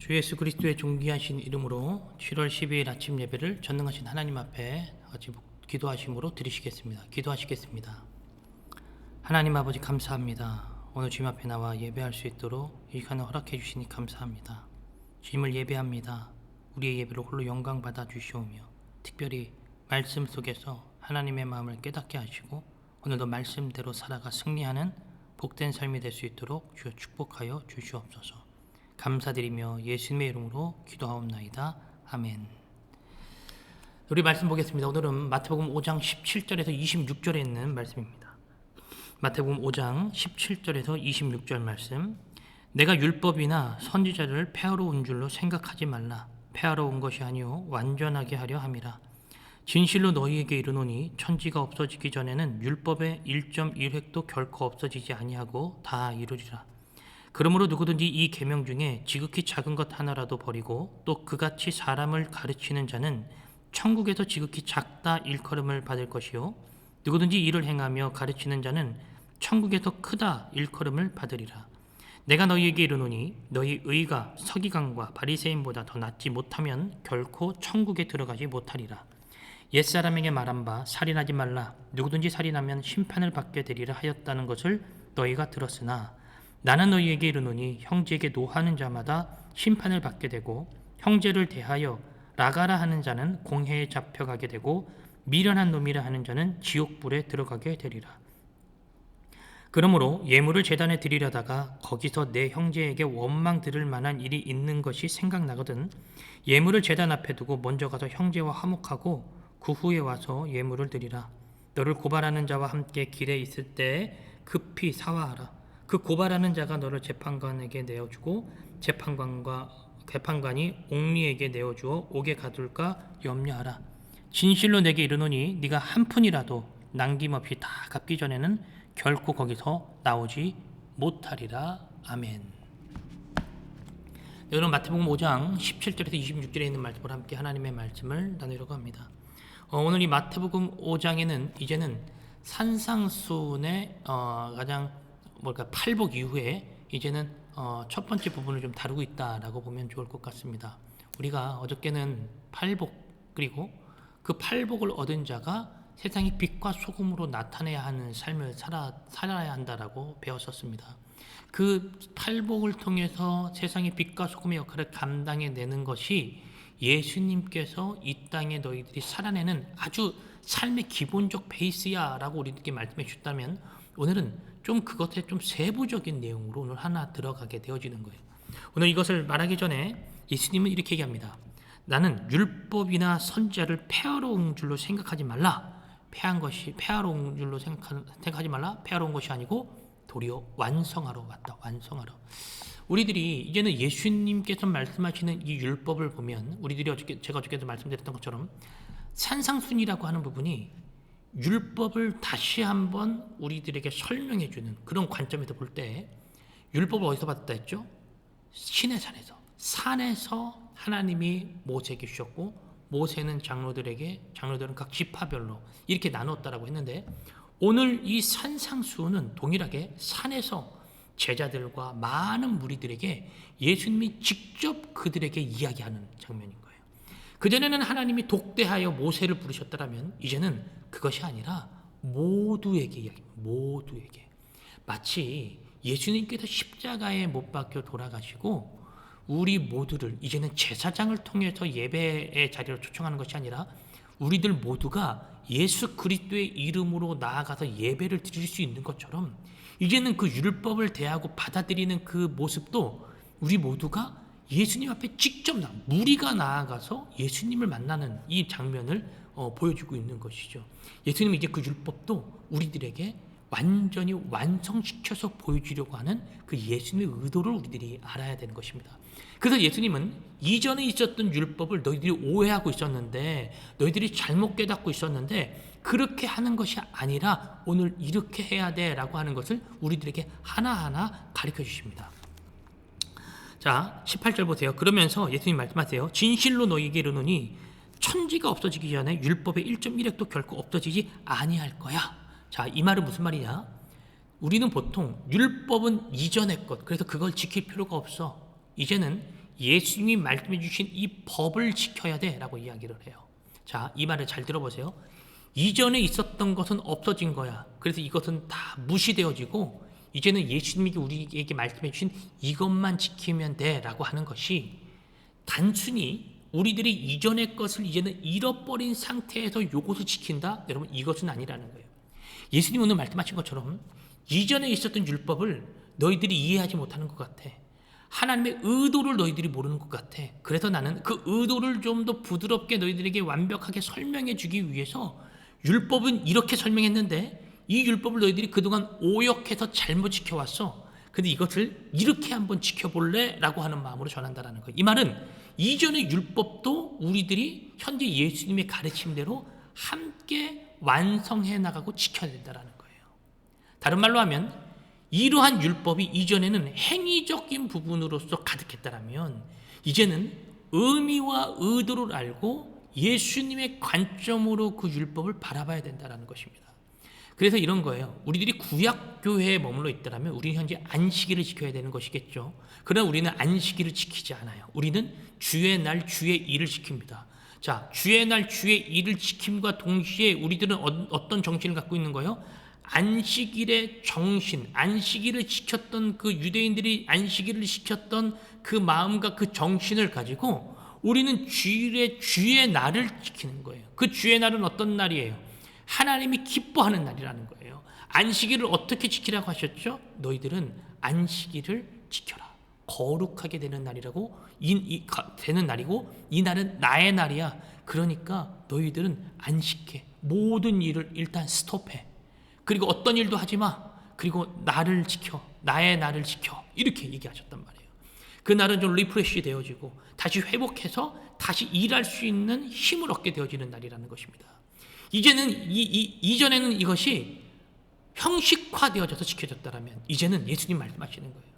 주 예수 그리스도의 존귀하신 이름으로 7월 12일 아침 예배를 전능하신 하나님 앞에 기도하심으로 드리시겠습니다. 기도하시겠습니다. 하나님 아버지 감사합니다. 오늘 주님 앞에 나와 예배할 수 있도록 이 시간을 허락해 주시니 감사합니다. 주님을 예배합니다. 우리의 예배를 홀로 영광 받아 주시오며 특별히 말씀 속에서 하나님의 마음을 깨닫게 하시고 오늘도 말씀대로 살아가 승리하는 복된 삶이 될 수 있도록 주여 축복하여 주시옵소서. 감사드리며 예수님의 이름으로 기도하옵나이다. 아멘. 우리 말씀 보겠습니다. 오늘은 마태복음 5장 17절에서 26절에 있는 말씀입니다. 마태복음 5장 17절에서 26절 말씀. 내가 율법이나 선지자를 폐하러 온 줄로 생각하지 말라. 폐하러 온 것이 아니요 완전하게 하려 함이라. 진실로 너희에게 이르노니 천지가 없어지기 전에는 율법의 1.1획도 결코 없어지지 아니하고 다 이루리라. 그러므로 누구든지 이 계명 중에 지극히 작은 것 하나라도 버리고 또 그같이 사람을 가르치는 자는 천국에서 지극히 작다 일컬음을 받을 것이요 누구든지 이를 행하며 가르치는 자는 천국에서 크다 일컬음을 받으리라. 내가 너희에게 이르노니 너희 의가 서기관과 바리새인보다 더 낫지 못하면 결코 천국에 들어가지 못하리라. 옛사람에게 말한 바 살인하지 말라. 누구든지 살인하면 심판을 받게 되리라 하였다는 것을 너희가 들었으나 나는 너희에게 이르노니 형제에게 노하는 자마다 심판을 받게 되고 형제를 대하여 라가라 하는 자는 공회에 잡혀가게 되고 미련한 놈이라 하는 자는 지옥불에 들어가게 되리라. 그러므로 예물을 제단에 드리려다가 거기서 내 형제에게 원망 들을 만한 일이 있는 것이 생각나거든 예물을 제단 앞에 두고 먼저 가서 형제와 화목하고 그 후에 와서 예물을 드리라. 너를 고발하는 자와 함께 길에 있을 때 급히 사화하라. 그 고발하는 자가 너를 재판관에게 내어주고 재판관이 옥리에게 내어주어 옥에 가둘까 염려하라. 진실로 내게 이르노니 네가 한 푼이라도 남김없이 다 갚기 전에는 결코 거기서 나오지 못하리라. 아멘. 여러분 마태복음 5장 17절에서 26절에 있는 말씀을 함께 하나님의 말씀을 나누려고 합니다. 오늘 이 마태복음 5장에는 이제는 산상수훈의 가장 팔복 이후에 이제는 첫 번째 부분을 좀 다루고 있다라고 보면 좋을 것 같습니다. 우리가 어저께는 팔복 그리고 그 팔복을 얻은 자가 세상의 빛과 소금으로 나타내야 하는 삶을 살아야 한다라고 배웠었습니다. 그 팔복을 통해서 세상의 빛과 소금의 역할을 감당해내는 것이 예수님께서 이 땅에 너희들이 살아내는 아주 삶의 기본적 베이스야 라고 우리들께 말씀해 주셨다면 오늘은 좀 그것에 좀 세부적인 내용으로 오늘 하나 들어가게 되어지는 거예요. 오늘 이것을 말하기 전에 예수님은 이렇게 얘기합니다. 나는 율법이나 선지자를 폐하러 온 줄로 생각하지 말라. 폐하러 온 줄로 생각하지 말라. 폐하러 온 것이 아니고 도리어 완성하러 왔다. 완성하러. 우리들이 이제는 예수님께서 말씀하시는 이 율법을 보면 우리들이 제가 어저께도 말씀드렸던 것처럼 산상순이라고 하는 부분이 율법을 다시 한번 우리들에게 설명해 주는 그런 관점에서 볼 때 율법을 어디서 받았다 했죠? 시내 산에서 하나님이 모세에게 주셨고 모세는 장로들은 각 지파별로 이렇게 나눴다라고 했는데 오늘 이 산상수훈은 동일하게 산에서 제자들과 많은 무리들에게 예수님이 직접 그들에게 이야기하는 장면인 거예요. 그전에는 하나님이 독대하여 모세를 부르셨다면 이제는 그것이 아니라 모두에게 이야기합니다. 모두에게. 마치 예수님께서 십자가에 못 박혀 돌아가시고 우리 모두를 이제는 제사장을 통해서 예배의 자리로 초청하는 것이 아니라 우리들 모두가 예수 그리스도의 이름으로 나아가서 예배를 드릴 수 있는 것처럼 이제는 그 율법을 대하고 받아들이는 그 모습도 우리 모두가 예수님 앞에 직접 무리가 나아가서 예수님을 만나는 이 장면을 보여주고 있는 것이죠. 예수님은 이제 그 율법도 우리들에게 완전히 완성시켜서 보여주려고 하는 그 예수님의 의도를 우리들이 알아야 되는 것입니다. 그래서 예수님은 이전에 있었던 율법을 너희들이 오해하고 있었는데 너희들이 잘못 깨닫고 있었는데 그렇게 하는 것이 아니라 오늘 이렇게 해야 돼 라고 하는 것을 우리들에게 하나하나 가르쳐 주십니다. 자 18절 보세요. 그러면서 예수님 말씀하세요. 진실로 너희에게 이르노니 천지가 없어지기 전에 율법의 1.1획도 결코 없어지지 아니할 거야. 자, 이 말은 무슨 말이냐? 우리는 보통 율법은 이전의 것, 그래서 그걸 지킬 필요가 없어. 이제는 예수님이 말씀해 주신 이 법을 지켜야 돼라고 이야기를 해요. 자, 이 말을 잘 들어보세요. 이전에 있었던 것은 없어진 거야. 그래서 이것은 다 무시되어지고 이제는 예수님이 우리에게 말씀해 주신 이것만 지키면 돼라고 하는 것이 단순히 우리들이 이전의 것을 이제는 잃어버린 상태에서 이것을 지킨다? 여러분, 이것은 아니라는 거예요. 예수님 오늘 말씀하신 것처럼 이전에 있었던 율법을 너희들이 이해하지 못하는 것 같아. 하나님의 의도를 너희들이 모르는 것 같아. 그래서 나는 그 의도를 좀 더 부드럽게 너희들에게 완벽하게 설명해 주기 위해서 율법은 이렇게 설명했는데 이 율법을 너희들이 그동안 오역해서 잘못 지켜왔어. 근데 이것을 이렇게 한번 지켜볼래? 라고 하는 마음으로 전한다는 거예요. 이 말은 이전의 율법도 우리들이 현재 예수님의 가르침대로 함께 완성해 나가고 지켜야 된다는 거예요. 다른 말로 하면 이러한 율법이 이전에는 행위적인 부분으로서 가득했다면 이제는 의미와 의도를 알고 예수님의 관점으로 그 율법을 바라봐야 된다는 것입니다. 그래서 이런 거예요. 우리들이 구약교회에 머물러 있더라면 우리는 현재 안식일을 지켜야 되는 것이겠죠. 그러나 우리는 안식일을 지키지 않아요. 우리는 주의 날 주의 일을 지킵니다. 자, 주의 날 주의 일을 지킴과 동시에 우리들은 어떤 정신을 갖고 있는 거예요? 안식일의 정신, 안식일을 지켰던 그 유대인들이 안식일을 지켰던 그 마음과 그 정신을 가지고 우리는 주의 날을 지키는 거예요. 그 주의 날은 어떤 날이에요? 하나님이 기뻐하는 날이라는 거예요. 안식일을 어떻게 지키라고 하셨죠? 너희들은 안식일을 지켜라. 거룩하게 되는 날이라고 되는 날이고 이 날은 나의 날이야. 그러니까 너희들은 안식해. 모든 일을 일단 스톱해. 그리고 어떤 일도 하지 마. 그리고 나를 지켜. 나의 날을 지켜. 이렇게 얘기하셨단 말이에요. 그 날은 좀 리프레시 되어지고 다시 회복해서 다시 일할 수 있는 힘을 얻게 되어지는 날이라는 것입니다. 이제는 이전에는 이것이 형식화되어져서 지켜졌다면 이제는 예수님 말씀하시는 거예요.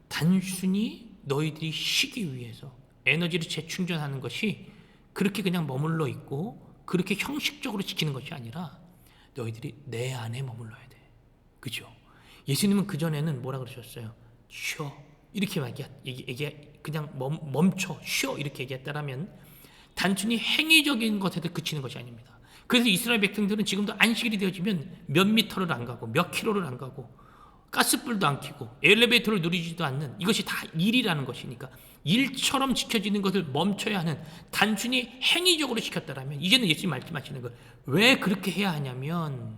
단순히 너희들이 쉬기 위해서 에너지를 재충전하는 것이 그렇게 그냥 머물러 있고 그렇게 형식적으로 지키는 것이 아니라 너희들이 내 안에 머물러야 돼. 그죠? 예수님은 그전에는 뭐라 그러셨어요? 쉬어. 이렇게 그냥 멈춰. 쉬어. 이렇게 얘기했다면 단순히 행위적인 것에도 그치는 것이 아닙니다. 그래서 이스라엘 백성들은 지금도 안식일이 되어지면 몇 미터를 안 가고 몇 킬로를 안 가고 가스불도 안 켜고 엘리베이터를 누리지도 않는 이것이 다 일이라는 것이니까 일처럼 지켜지는 것을 멈춰야 하는 단순히 행위적으로 지켰다라면 이제는 예수님 말씀하시는 거 왜 그렇게 해야 하냐면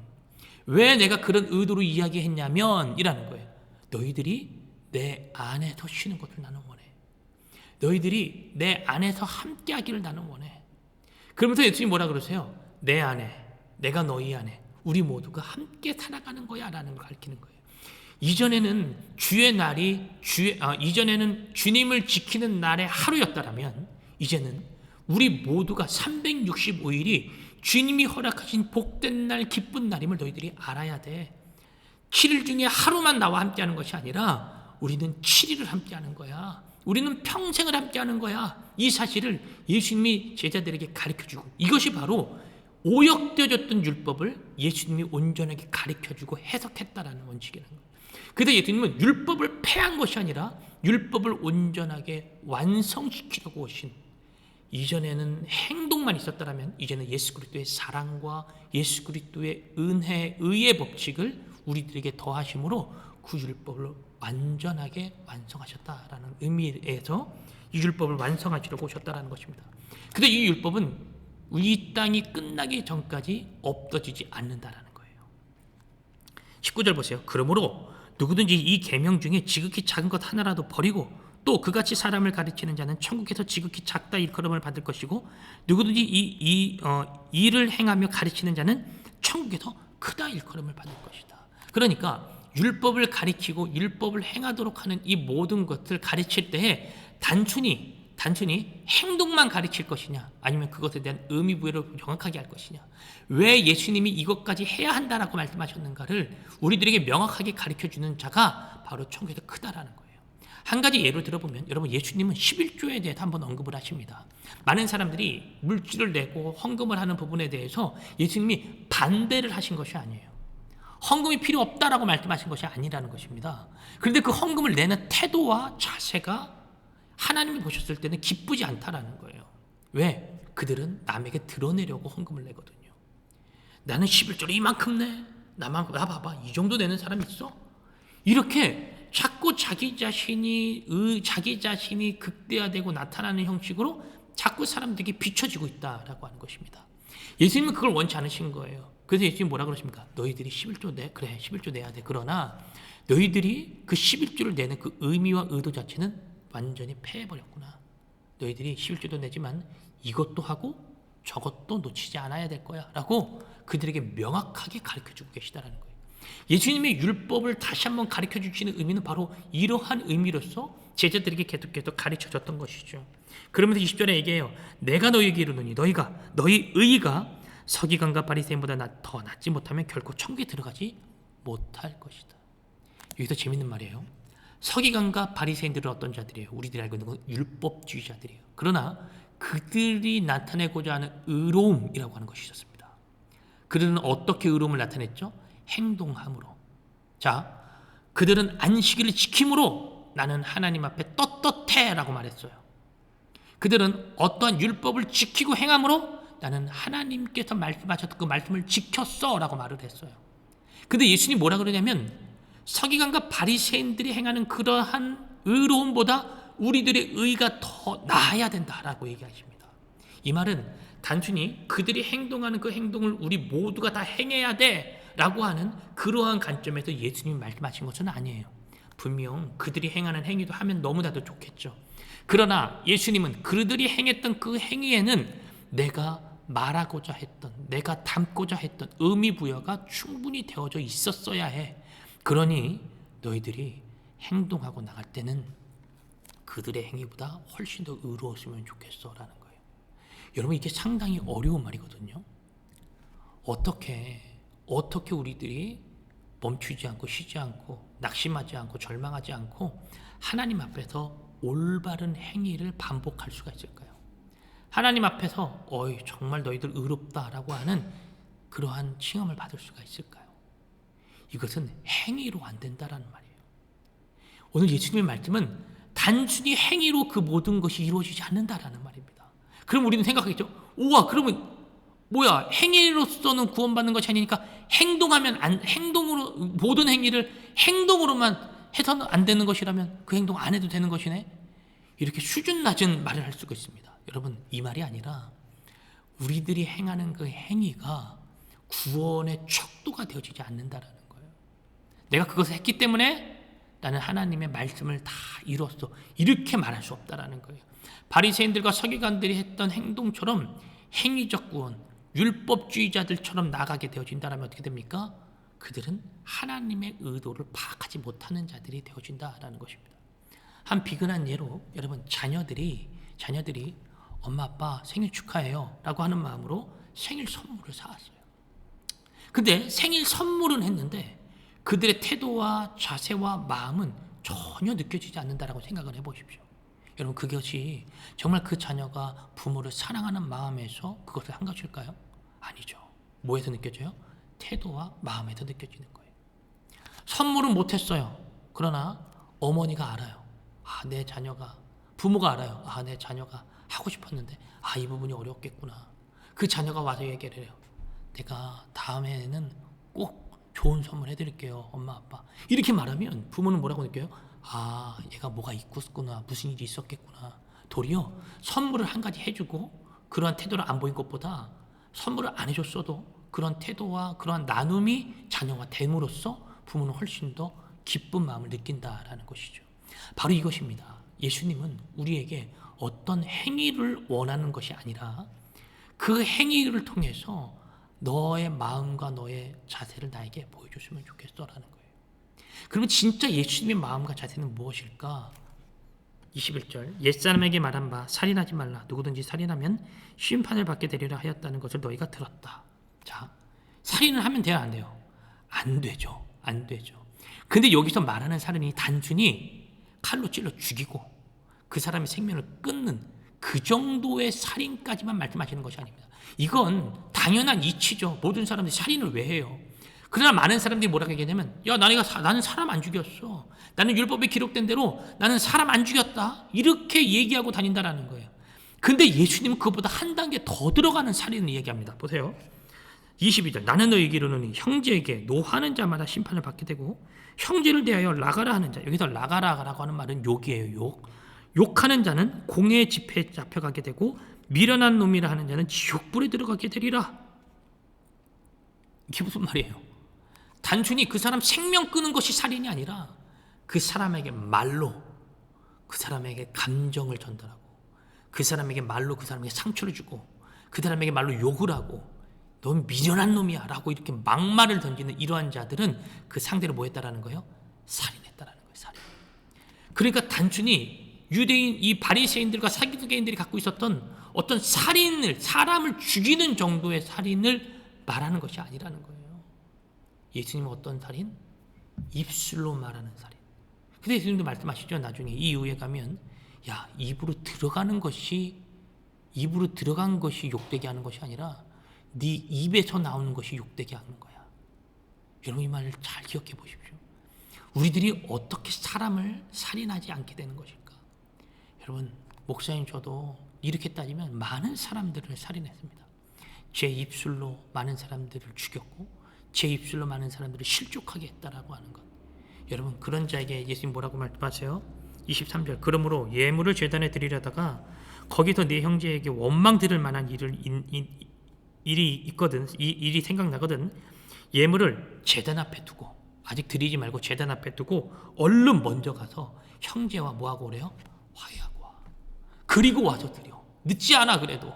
왜 내가 그런 의도로 이야기했냐면 이라는 거예요. 너희들이 내 안에서 쉬는 것을 나는 원해. 너희들이 내 안에서 함께 하기를 나는 원해. 그러면서 예수님이 뭐라 그러세요? 내 안에, 내가 너희 안에, 우리 모두가 함께 살아가는 거야 라는 걸 가르치는 거예요. 이전에는 이전에는 주님을 지키는 날의 하루였다면 이제는 우리 모두가 365일이 주님이 허락하신 복된 날, 기쁜 날임을 너희들이 알아야 돼. 7일 중에 하루만 나와 함께하는 것이 아니라 우리는 7일을 함께하는 거야. 우리는 평생을 함께하는 거야. 이 사실을 예수님이 제자들에게 가르쳐주고 이것이 바로 오역되어졌던 율법을 예수님이 온전하게 가르쳐주고 해석했다라는 원칙이라는 거예요. 그래서 예수님은 율법을 폐한 것이 아니라 율법을 온전하게 완성시키려고 오신 이전에는 행동만 있었다면 이제는 예수 그리스도의 사랑과 예수 그리스도의 은혜, 의의 법칙을 우리들에게 더하심으로 그 율법을 완전하게 완성하셨다라는 의미에서 이 율법을 완성하시려고 오셨다라는 것입니다. 근데 이 율법은 이 땅이 끝나기 전까지 없어지지 않는다라는 거예요. 19절 보세요. 그러므로 누구든지 이 계명 중에 지극히 작은 것 하나라도 버리고 또 그같이 사람을 가르치는 자는 천국에서 지극히 작다 일컬음을 받을 것이고 누구든지 이 일을 행하며 가르치는 자는 천국에서 크다 일컬음을 받을 것이다. 그러니까 율법을 가르치고 율법을 행하도록 하는 이 모든 것을 가르칠 때에 단순히 행동만 가르칠 것이냐 아니면 그것에 대한 의미 부여를 정확하게 할 것이냐 왜 예수님이 이것까지 해야 한다라고 말씀하셨는가를 우리들에게 명확하게 가르쳐주는 자가 바로 천국에서 크다라는 거예요. 한 가지 예를 들어보면 여러분 예수님은 11조에 대해서 한번 언급을 하십니다. 많은 사람들이 물질을 내고 헌금을 하는 부분에 대해서 예수님이 반대를 하신 것이 아니에요. 헌금이 필요 없다라고 말씀하신 것이 아니라는 것입니다. 그런데 그 헌금을 내는 태도와 자세가 하나님이 보셨을 때는 기쁘지 않다라는 거예요. 왜? 그들은 남에게 드러내려고 헌금을 내거든요. 나는 11조를 이만큼 내. 나 봐봐. 이 정도 내는 사람이 있어? 이렇게 자꾸 자기 자신이 극대화되고 나타나는 형식으로 자꾸 사람들에게 비춰지고 있다라고 하는 것입니다. 예수님은 그걸 원치 않으신 거예요. 그래서 예수님이 뭐라 그러십니까? 너희들이 11조 내? 그래 11조 내야 돼. 그러나 너희들이 그 11조를 내는 그 의미와 의도 자체는 완전히 패해버렸구나. 너희들이 11조도 내지만 이것도 하고 저것도 놓치지 않아야 될 거야 라고 그들에게 명확하게 가르쳐주고 계시다라는 거예요. 예수님의 율법을 다시 한번 가르쳐주시는 의미는 바로 이러한 의미로서 제자들에게 계속 가르쳐줬던 것이죠. 그러면서 20절에 얘기해요. 내가 너희에게 이르노니 너희 의의가 서기관과 바리새인보다 더 낫지 못하면 결코 천국에 들어가지 못할 것이다. 여기서 재밌는 말이에요. 서기관과 바리새인들은 어떤 자들이에요? 우리들이 알고 있는 건 율법주의자들이에요. 그러나 그들이 나타내고자 하는 의로움이라고 하는 것이 있었습니다. 그들은 어떻게 의로움을 나타냈죠? 행동함으로. 자, 그들은 안식일을 지킴으로 나는 하나님 앞에 떳떳해 라고 말했어요. 그들은 어떠한 율법을 지키고 행함으로 나는 하나님께서 말씀하셨던 그 말씀을 지켰어 라고 말을 했어요. 근데 예수님이 뭐라 그러냐면 서기관과 바리새인들이 행하는 그러한 의로움보다 우리들의 의가 더 나아야 된다라고 얘기하십니다. 이 말은 단순히 그들이 행동하는 그 행동을 우리 모두가 다 행해야 돼라고 하는 그러한 관점에서 예수님이 말씀하신 것은 아니에요. 분명 그들이 행하는 행위도 하면 너무나도 좋겠죠. 그러나 예수님은 그들이 행했던 그 행위에는 내가 말하고자 했던, 내가 담고자 했던 의미 부여가 충분히 되어져 있었어야 해. 그러니 너희들이 행동하고 나갈 때는 그들의 행위보다 훨씬 더 의로웠으면 좋겠어 라는 거예요. 여러분 이게 상당히 어려운 말이거든요. 어떻게 우리들이 멈추지 않고 쉬지 않고 낙심하지 않고 절망하지 않고 하나님 앞에서 올바른 행위를 반복할 수가 있을까요? 하나님 앞에서 정말 너희들 의롭다라고 하는 그러한 칭함을 받을 수가 있을까요? 이것은 행위로 안 된다라는 말이에요. 오늘 예수님의 말씀은 단순히 행위로 그 모든 것이 이루어지지 않는다라는 말입니다. 그럼 우리는 생각하겠죠. 우와, 그러면 뭐야? 행위로서는 구원받는 것이 아니니까 행동으로 모든 행위를 행동으로만 해서는 안 되는 것이라면 그 행동 안 해도 되는 것이네. 이렇게 수준 낮은 말을 할 수가 있습니다. 여러분 이 말이 아니라 우리들이 행하는 그 행위가 구원의 척도가 되어지지 않는다라는 거예요. 내가 그것을 했기 때문에 나는 하나님의 말씀을 다 이뤘어. 이렇게 말할 수 없다라는 거예요. 바리새인들과 서기관들이 했던 행동처럼 행위적 구원, 율법주의자들처럼 나가게 되어진다면 어떻게 됩니까? 그들은 하나님의 의도를 파악하지 못하는 자들이 되어진다라는 것입니다. 한 비근한 예로 여러분 자녀들이 엄마 아빠 생일 축하해요 라고 하는 마음으로 생일 선물을 사왔어요. 근데 생일 선물은 했는데 그들의 태도와 자세와 마음은 전혀 느껴지지 않는다라고 생각을 해보십시오. 여러분 그것이 정말 그 자녀가 부모를 사랑하는 마음에서 그것을 한 것일까요? 아니죠. 뭐에서 느껴져요? 태도와 마음에서 느껴지는 거예요. 선물은 못했어요. 그러나 어머니가 알아요. 내 자녀가, 부모가 알아요. 내 자녀가 하고 싶었는데 이 부분이 어렵겠구나. 그 자녀가 와서 얘기를 해요. 내가 다음에는 꼭 좋은 선물 해드릴게요. 엄마 아빠. 이렇게 말하면 부모는 뭐라고 느껴요? 얘가 뭐가 있었구나. 무슨 일이 있었겠구나. 도리어 선물을 한 가지 해주고 그러한 태도를 안 보인 것보다 선물을 안 해줬어도 그런 태도와 그러한 나눔이 자녀와 됨으로써 부모는 훨씬 더 기쁜 마음을 느낀다라는 것이죠. 바로 이것입니다. 예수님은 우리에게 어떤 행위를 원하는 것이 아니라 그 행위를 통해서 너의 마음과 너의 자세를 나에게 보여줬으면 좋겠어라는 거예요. 그러면 진짜 예수님의 마음과 자세는 무엇일까? 21절 옛사람에게 말한 바 살인하지 말라. 누구든지 살인하면 심판을 받게 되리라 하였다는 것을 너희가 들었다. 자, 살인을 하면 돼요, 안 돼요? 안 되죠. 안 되죠. 근데 여기서 말하는 살인이 단순히 칼로 찔러 죽이고 그 사람의 생명을 끊는 그 정도의 살인까지만 말씀하시는 것이 아닙니다. 이건 당연한 이치죠. 모든 사람들이 살인을 왜 해요? 그러나 많은 사람들이 뭐라고 얘기하냐면, 야, 나는 사람 안 죽였어. 나는 율법에 기록된 대로 나는 사람 안 죽였다. 이렇게 얘기하고 다닌다라는 거예요. 근데 예수님은 그것보다 한 단계 더 들어가는 살인을 얘기합니다. 보세요. 22절. 나는 너희에게 이르노니 형제에게 노하는 자마다 심판을 받게 되고 형제를 대하여 나가라 하는 자. 여기서 나가라라고 하는 말은 욕이에요. 욕. 욕하는 자는 공의 집회에 잡혀가게 되고 미련한 놈이라 하는 자는 지옥불에 들어가게 되리라. 이게 무슨 말이에요? 단순히 그 사람 생명 끄는 것이 살인이 아니라 그 사람에게 말로 그 사람에게 감정을 전달하고 그 사람에게 말로 그 사람에게 상처를 주고 그 사람에게 말로 욕을 하고 넌 미련한 놈이야 라고 이렇게 막말을 던지는 이러한 자들은 그 상대를 뭐 했다라는 거예요? 살인했다라는 거예요. 살인. 그러니까 단순히 유대인 이 바리새인들과 사두개인들이 갖고 있었던 어떤 살인을 사람을 죽이는 정도의 살인을 말하는 것이 아니라는 거예요. 예수님은 어떤 살인? 입술로 말하는 살인. 근데 예수님도 말씀하시죠. 나중에 이 이후에 가면 야, 입으로 들어간 것이 욕되게 하는 것이 아니라 네 입에서 나오는 것이 욕되게 하는 거야. 여러분 이 말을 잘 기억해 보십시오. 우리들이 어떻게 사람을 살인하지 않게 되는 것일까? 여러분, 목사님 저도 이렇게 따지면 많은 사람들을 살인했습니다. 제 입술로 많은 사람들을 죽였고 제 입술로 많은 사람들을 실족하게 했다라고 하는 것. 여러분, 그런 자에게 예수님 뭐라고 말씀하세요? 23절. 그러므로 예물을 제단에 드리려다가 거기서 네 형제에게 원망 들을 만한 일이 있거든, 이 일이 생각나거든. 예물을 제단 앞에 두고, 아직 드리지 말고 제단 앞에 두고 얼른 먼저 가서 형제와 뭐하고 오래요? 화해하고 와. 그리고 와서 드려. 늦지 않아 그래도.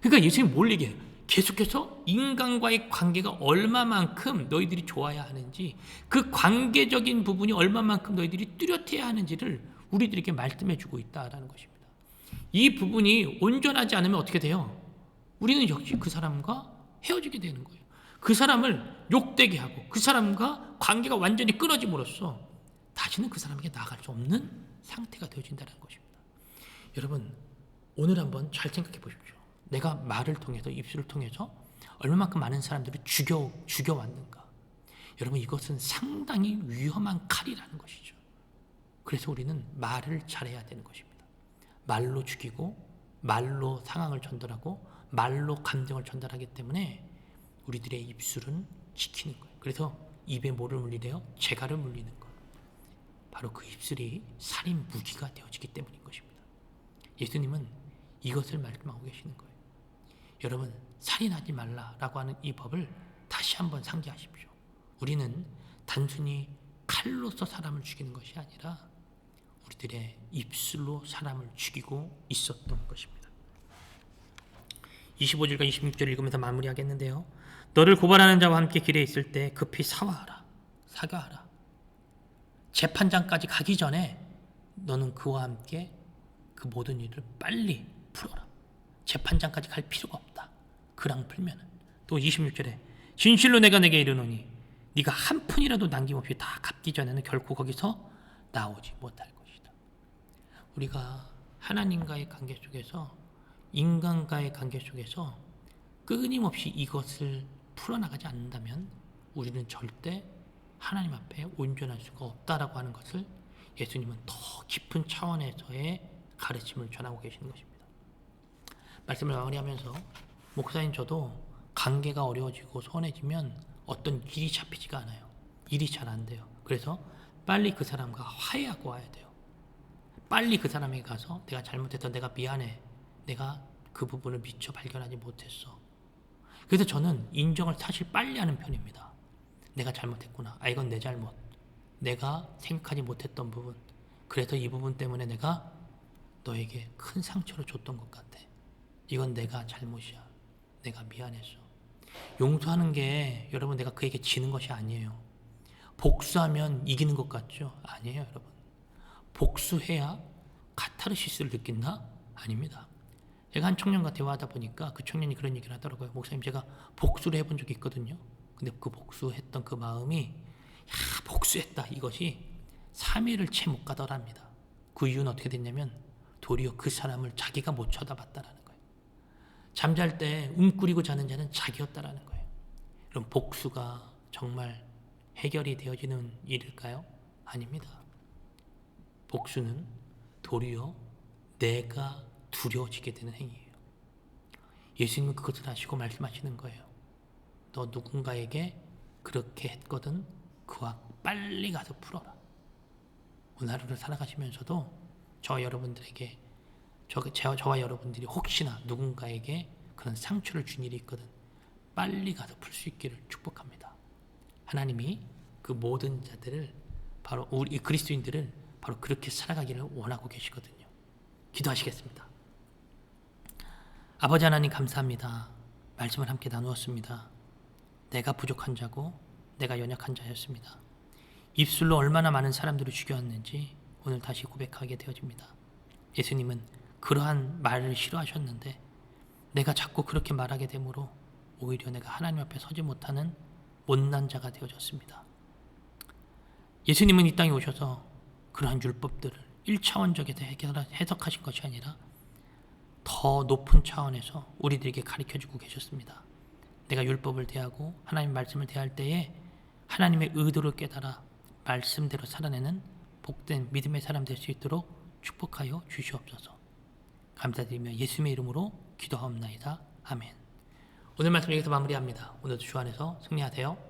그러니까 예수님이 뭘 얘기해요? 계속해서 인간과의 관계가 얼마만큼 너희들이 좋아야 하는지, 그 관계적인 부분이 얼마만큼 너희들이 뚜렷해야 하는지를 우리들에게 말씀해 주고 있다라는 것입니다. 이 부분이 온전하지 않으면 어떻게 돼요? 우리는 역시 그 사람과 헤어지게 되는 거예요. 그 사람을 욕되게 하고 그 사람과 관계가 완전히 끊어짐으로써 다시는 그 사람에게 나아갈 수 없는 상태가 되어진다는 것입니다. 여러분, 오늘 한번 잘 생각해 보십시오. 내가 말을 통해서, 입술을 통해서 얼마만큼 많은 사람들을 죽여왔는가. 여러분, 이것은 상당히 위험한 칼이라는 것이죠. 그래서 우리는 말을 잘해야 되는 것입니다. 말로 죽이고 말로 상황을 전달하고 말로 감정을 전달하기 때문에 우리들의 입술은 지키는 거예요. 그래서 입에 뭐를 물리래요? 재갈을 물리는 것. 바로 그 입술이 살인 무기가 되어지기 때문인 것입니다. 예수님은 이것을 말씀하고 계시는 거예요. 여러분, 살인하지 말라라고 하는 이 법을 다시 한번 상기하십시오. 우리는 단순히 칼로서 사람을 죽이는 것이 아니라 우리들의 입술로 사람을 죽이고 있었던 것입니다. 25절과 26절을 읽으면서 마무리하겠는데요. 너를 고발하는 자와 함께 길에 있을 때 급히 사과하라. 재판장까지 가기 전에 너는 그와 함께 그 모든 일을 빨리 풀어라. 재판장까지 갈 필요가 없다. 그랑 풀면은. 또 26절에 진실로 내가 내게 이르노니 네가 한 푼이라도 남김없이 다 갚기 전에는 결코 거기서 나오지 못할 것이다. 우리가 하나님과의 관계 속에서, 인간과의 관계 속에서 끊임없이 이것을 풀어나가지 않는다면 우리는 절대 하나님 앞에 온전할 수가 없다라고 하는 것을 예수님은 더 깊은 차원에서의 가르침을 전하고 계시는 것입니다. 말씀을 마무리하면서 목사님 저도 관계가 어려워지고 소원해지면 어떤 일이 잡히지가 않아요. 일이 잘 안 돼요. 그래서 빨리 그 사람과 화해하고 와야 돼요. 빨리 그 사람에게 가서 내가 잘못했다, 내가 미안해, 내가 그 부분을 미처 발견하지 못했어. 그래서 저는 인정을 사실 빨리 하는 편입니다. 내가 잘못했구나. 이건 내 잘못. 내가 생각하지 못했던 부분. 그래서 이 부분 때문에 내가 너에게 큰 상처를 줬던 것 같아. 이건 내가 잘못이야. 내가 미안했어. 용서하는 게 여러분 내가 그에게 지는 것이 아니에요. 복수하면 이기는 것 같죠? 아니에요, 여러분. 복수해야 카타르시스를 느낀다? 아닙니다. 제가 한 청년과 대화하다 보니까 그 청년이 그런 얘기를 하더라고요. 목사님, 제가 복수를 해본 적이 있거든요. 근데 그 복수했던 그 마음이 복수했다, 이것이 3일을 채 못 가더랍니다. 그 이유는 어떻게 됐냐면 도리어 그 사람을 자기가 못 쳐다봤다라는 거예요. 잠잘 때 웅크리고 자는 자는 자기였다라는 거예요. 그럼 복수가 정말 해결이 되어지는 일일까요? 아닙니다. 복수는 도리어 내가 두려워지게 되는 행위예요. 예수님은 그것을 아시고 말씀하시는 거예요. 너 누군가에게 그렇게 했거든 그와 빨리 가서 풀어라. 오늘 하루를 살아가시면서도 저와 여러분들이 혹시나 누군가에게 그런 상처를 준 일이 있거든 빨리 가서 풀 수 있기를 축복합니다. 하나님이 그 모든 자들을 바로 우리 그리스도인들을 바로 그렇게 살아가기를 원하고 계시거든요. 기도하시겠습니다. 아버지 하나님 감사합니다. 말씀을 함께 나누었습니다. 내가 부족한 자고 내가 연약한 자였습니다. 입술로 얼마나 많은 사람들을 죽여왔는지 오늘 다시 고백하게 되어집니다. 예수님은 그러한 말을 싫어하셨는데 내가 자꾸 그렇게 말하게 되므로 오히려 내가 하나님 앞에 서지 못하는 못난 자가 되어졌습니다. 예수님은 이 땅에 오셔서 그러한 율법들을 1차원적에서 해석하신 것이 아니라 더 높은 차원에서 우리들에게 가르쳐주고 계셨습니다. 내가 율법을 대하고 하나님 말씀을 대할 때에 하나님의 의도를 깨달아 말씀대로 살아내는 복된 믿음의 사람 될 수 있도록 축복하여 주시옵소서. 감사드리며 예수님의 이름으로 기도하옵나이다. 아멘. 오늘 말씀 여기서 마무리합니다. 오늘도 주 안에서 승리하세요.